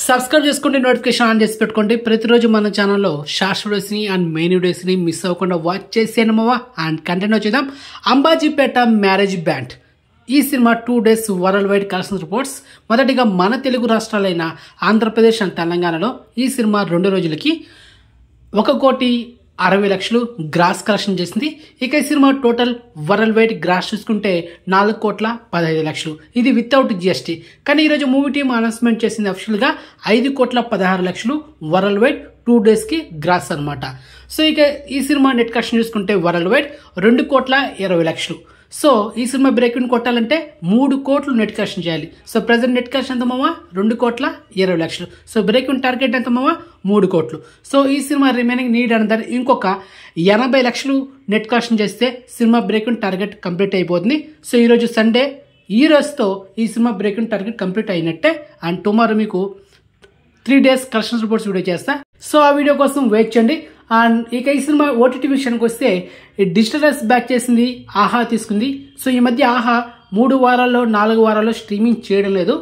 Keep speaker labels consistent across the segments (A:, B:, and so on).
A: Subscribe చేసుకోండి, notification on చేసి పెట్టుకోండి. ప్రతిరోజు మన ఛానల్లో షార్ట్స్ వీడియోస్ని అండ్ మెయిన్ వీడియోస్ని మిస్ అవ్వకుండా వాచ్ చేసేనమ్మా. అండ్ కంటెంట్ వచ్చేద్దాం. అంబాజీపేట మ్యారేజ్ బ్యాండ్ ఈ cinema 2 days world wide collection reports. మొదటిగా మన తెలుగు రాష్ట్రాలైన ఆంధ్రప్రదేశ్ అండ్ తెలంగాణలో ఈ సినిమా 2 రోజులకి 1,60,00,000 గ్రాస్ కలెక్షన్ చేసింది. ఇక ఈ cinema total worldwide gross చూసుకుంటే 4,15,00,000. ఇది వితౌట్ జిఎస్టీ. కానీ ఈరోజు మూవీ టీమ్ అనౌన్స్మెంట్ చేసింది అఫిషియల్గా 5,16,00,000 వరల్డ్ వైడ్ 2 daysకి గ్రాస్ అనమాట. సో ఇక ఈ సినిమా నెట్ కలెక్షన్ చూసుకుంటే వరల్డ్ వైడ్ 2,20,00,000. సో ఈ సినిమా బ్రేక్ ఇన్ కొట్టాలంటే 3 కోట్లు నెట్ కలెక్షన్ చేయాలి. సో ప్రెసెంట్ నెట్ కలెక్షన్ ఎంత మామా? 2,20,00,000. సో బ్రేక్ ఇన్ టార్గెట్ ఎంత మామా? 3 కోట్లు. సో ఈ సినిమా రిమైనింగ్ నీడ్ అనదర్ ఇంకొక 80,00,000 నెట్ కలెక్షన్ చేస్తే cinema break in target complete అయిపోతుంది. సో ఈరోజు సండే, ఈ రోజుతో ఈ cinema break in target complete అయినట్టే. అండ్ టుమారో మీకు 3 days కలెక్షన్ రిపోర్ట్స్ వీడియో చేస్తా. సో ఆ వీడియో కోసం వెయిట్ చేయండి. అండ్ ఇక ఈ సినిమా ఓటీటీ విషయానికి వస్తే డిజిటల్ రైట్స్ బ్యాక్ చేసింది ఆహా తీసుకుంది. సో ఈ మధ్య ఆహా 3 వారాల్లో 4 వారాల్లో స్ట్రీమింగ్ చేయడం లేదు,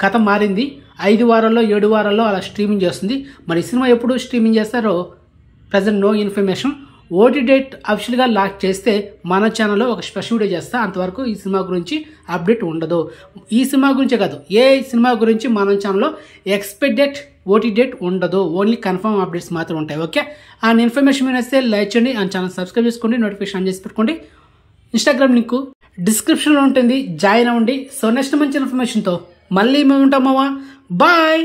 A: కథ మారింది. 5 వారాల్లో 7 వారాల్లో అలా స్ట్రీమింగ్ చేస్తుంది. మరి ఈ సినిమా ఎప్పుడు స్ట్రీమింగ్ చేస్తారో present no information. OTT date అఫిషియల్గా లాక్ చేస్తే మన ఛానల్లో ఒక స్పెషల్ వీడియో చేస్తా. అంతవరకు ఈ సినిమా గురించి అప్డేట్ ఉండదు. ఈ సినిమా గురించే కాదు, ఏ సినిమా గురించి మన ఛానల్లో ఎక్స్పెక్టెడ్ ఓటీ డేట్ ఉండదు. ఓన్లీ కన్ఫర్మ్ అప్డేట్స్ మాత్రం ఉంటాయి. ఓకే, అండ్ ఇన్ఫర్మేషన్ మీద వస్తే లైక్ చేయండి అండ్ ఛానల్ సబ్స్క్రైబ్ చేసుకోండి, నోటిఫికేషన్ ఆన్ చేసి పెట్టుకోండి. ఇన్స్టాగ్రామ్ లింక్ డిస్క్రిప్షన్లో ఉంటుంది, జాయిన్ అవ్వండి. సో నెక్స్ట్ మంచి ఇన్ఫర్మేషన్తో మళ్ళీ మేము ఉంటామమ్మా. బాయ్.